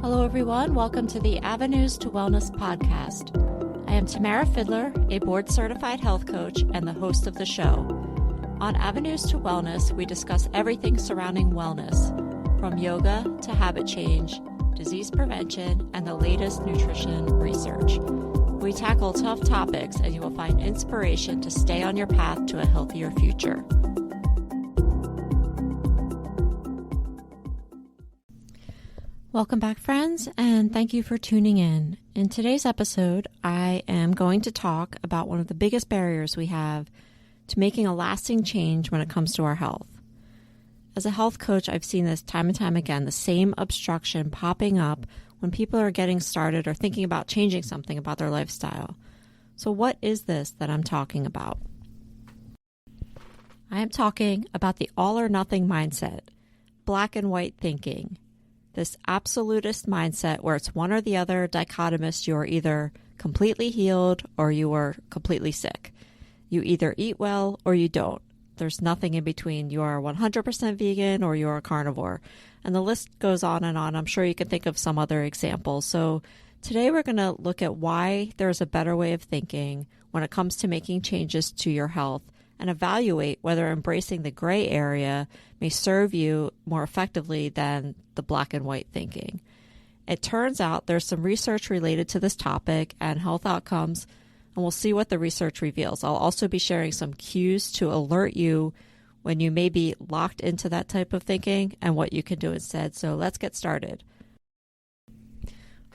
Hello, everyone. Welcome to the Avenues to Wellness podcast. I am Tamara Fidler, a board-certified health coach and the host of the show. On Avenues to Wellness, we discuss everything surrounding wellness, from yoga to habit change, disease prevention, and the latest nutrition research. We tackle tough topics, and you will find inspiration to stay on your path to a healthier future. Welcome back, friends, and thank you for tuning in. In today's episode, I am going to talk about one of the biggest barriers we have to making a lasting change when it comes to our health. As a health coach, I've seen this time and time again, the same obstruction popping up when people are getting started or thinking about changing something about their lifestyle. So what is this that I'm talking about? I am talking about the all or nothing mindset, black and white thinking. This absolutist mindset where it's one or the other, dichotomous. You are either completely healed or you are completely sick. You either eat well or you don't. There's nothing in between. You are 100% vegan or you are a carnivore. And the list goes on and on. I'm sure you can think of some other examples. So today we're going to look at why there's a better way of thinking when it comes to making changes to your health, and evaluate whether embracing the gray area may serve you more effectively than the black and white thinking. It turns out there's some research related to this topic and health outcomes, and we'll see what the research reveals. I'll also be sharing some cues to alert you when you may be locked into that type of thinking and what you can do instead. So let's get started.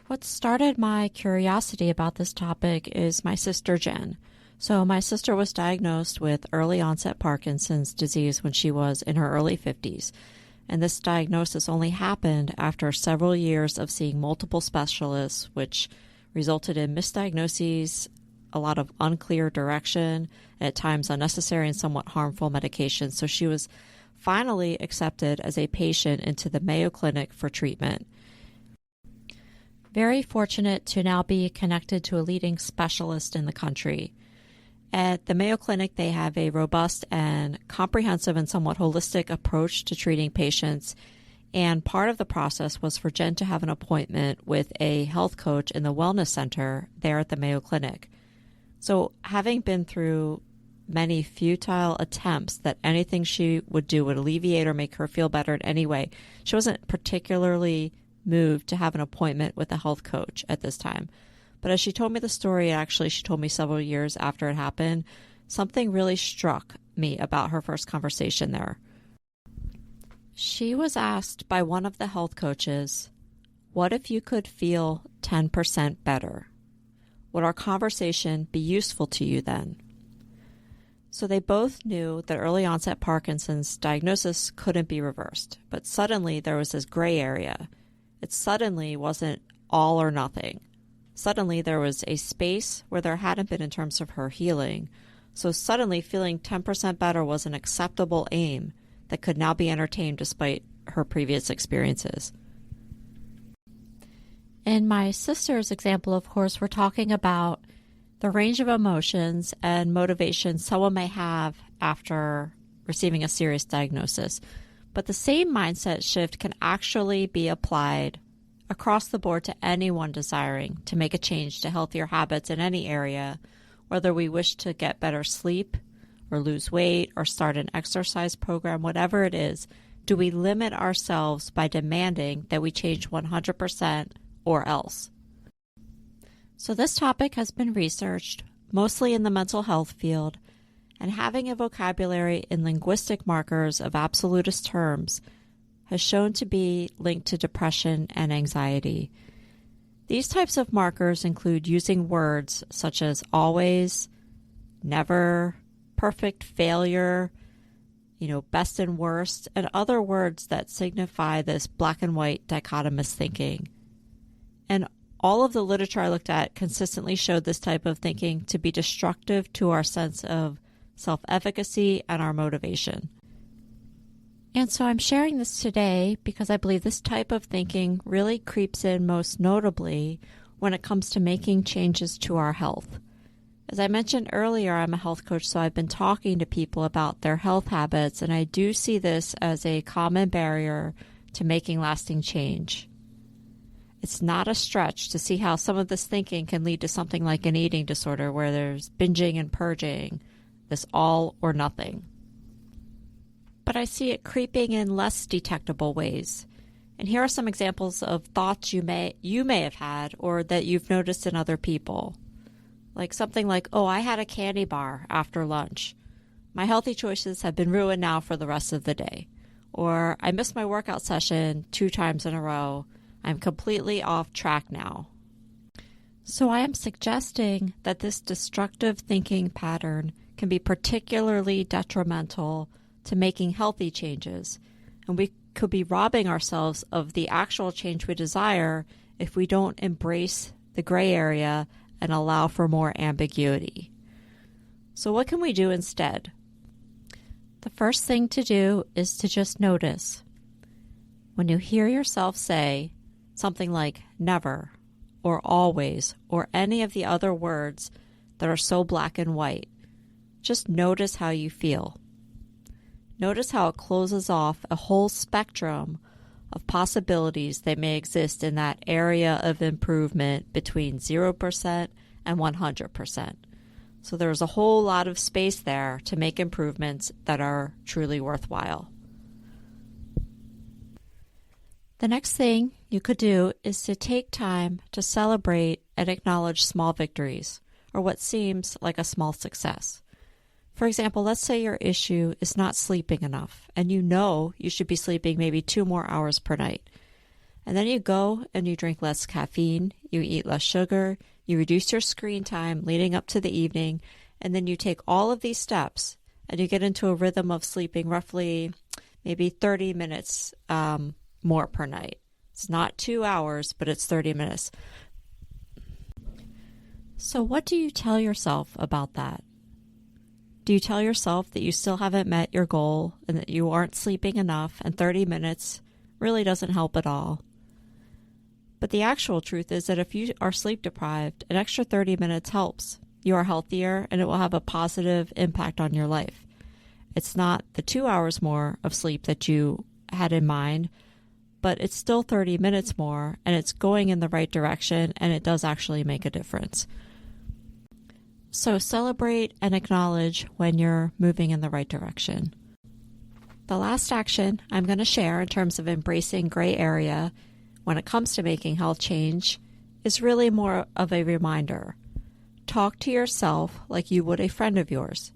What started my curiosity about this topic is my sister Jen. So my sister was diagnosed with early onset Parkinson's disease when she was in her early 50s. And this diagnosis only happened after several years of seeing multiple specialists, which resulted in misdiagnoses, a lot of unclear direction, and at times unnecessary and somewhat harmful medications. So she was finally accepted as a patient into the Mayo Clinic for treatment. Very fortunate to now be connected to a leading specialist in the country. At the Mayo Clinic, they have a robust and comprehensive and somewhat holistic approach to treating patients. And part of the process was for Jen to have an appointment with a health coach in the wellness center there at the Mayo Clinic. So having been through many futile attempts that anything she would do would alleviate or make her feel better in any way, she wasn't particularly moved to have an appointment with a health coach at this time. But as she told me the story, actually she told me several years after it happened, something really struck me about her first conversation there. She was asked by one of the health coaches, "What if you could feel 10% better? Would our conversation be useful to you then?" So they both knew that early onset Parkinson's diagnosis couldn't be reversed, but suddenly there was this gray area. It suddenly wasn't all or nothing. Suddenly there was a space where there hadn't been in terms of her healing. So suddenly feeling 10% better was an acceptable aim that could now be entertained despite her previous experiences. In my sister's example, of course, we're talking about the range of emotions and motivations someone may have after receiving a serious diagnosis. But the same mindset shift can actually be applied across the board to anyone desiring to make a change to healthier habits in any area, whether we wish to get better sleep or lose weight or start an exercise program, whatever it is. Do we limit ourselves by demanding that we change 100% or else? So this topic has been researched mostly in the mental health field, and having a vocabulary in linguistic markers of absolutist terms has shown to be linked to depression and anxiety. These types of markers include using words such as always, never, perfect failure, best and worst, and other words that signify this black and white dichotomous thinking. And all of the literature I looked at consistently showed this type of thinking to be destructive to our sense of self-efficacy and our motivation. And so I'm sharing this today because I believe this type of thinking really creeps in most notably when it comes to making changes to our health. As I mentioned earlier, I'm a health coach, so I've been talking to people about their health habits, and I do see this as a common barrier to making lasting change. It's not a stretch to see how some of this thinking can lead to something like an eating disorder where there's binging and purging, this all or nothing. But I see it creeping in less detectable ways. And here are some examples of thoughts you may have had or that you've noticed in other people. Like something like, oh, I had a candy bar after lunch. My healthy choices have been ruined now for the rest of the day. Or I missed my workout session 2 times in a row. I'm completely off track now. So I am suggesting that this destructive thinking pattern can be particularly detrimental to making healthy changes, and we could be robbing ourselves of the actual change we desire if we don't embrace the gray area and allow for more ambiguity. So what can we do instead? The first thing to do is to just notice. When you hear yourself say something like never or always or any of the other words that are so black and white, just notice how you feel. Notice how it closes off a whole spectrum of possibilities that may exist in that area of improvement between 0% and 100%. So there's a whole lot of space there to make improvements that are truly worthwhile. The next thing you could do is to take time to celebrate and acknowledge small victories, or what seems like a small success. For example, let's say your issue is not sleeping enough, and you know you should be sleeping maybe 2 more hours per night. And then you go and you drink less caffeine, you eat less sugar, you reduce your screen time leading up to the evening, and then you take all of these steps and you get into a rhythm of sleeping roughly maybe 30 minutes more per night. It's not 2 hours, but it's 30 minutes. So what do you tell yourself about that? Do you tell yourself that you still haven't met your goal and that you aren't sleeping enough and 30 minutes really doesn't help at all? But the actual truth is that if you are sleep deprived, an extra 30 minutes helps. You are healthier and it will have a positive impact on your life. It's not the 2 hours more of sleep that you had in mind, but it's still 30 minutes more and it's going in the right direction and it does actually make a difference. So celebrate and acknowledge when you're moving in the right direction. The last action I'm going to share in terms of embracing gray area when it comes to making health change is really more of a reminder. Talk to yourself like you would a friend of yours.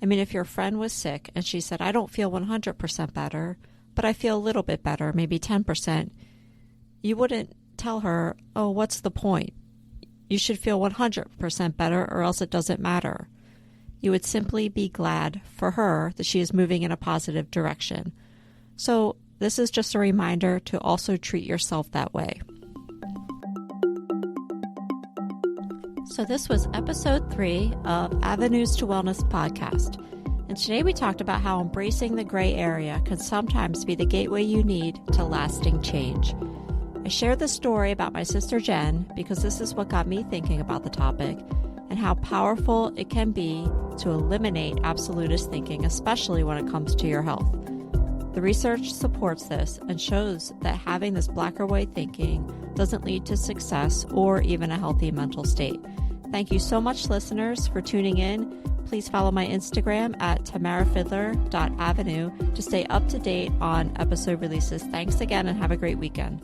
I mean, if your friend was sick and she said, I don't feel 100% better, but I feel a little bit better, maybe 10%, you wouldn't tell her, oh, what's the point? You should feel 100% better or else it doesn't matter. You would simply be glad for her that she is moving in a positive direction. So this is just a reminder to also treat yourself that way. So this was episode 3 of Avenues to Wellness podcast. And today we talked about how embracing the gray area can sometimes be the gateway you need to lasting change. I shared this story about my sister Jen because this is what got me thinking about the topic and how powerful it can be to eliminate absolutist thinking, especially when it comes to your health. The research supports this and shows that having this black or white thinking doesn't lead to success or even a healthy mental state. Thank you so much, listeners, for tuning in. Please follow my Instagram at tamarafidler.avenue to stay up to date on episode releases. Thanks again and have a great weekend.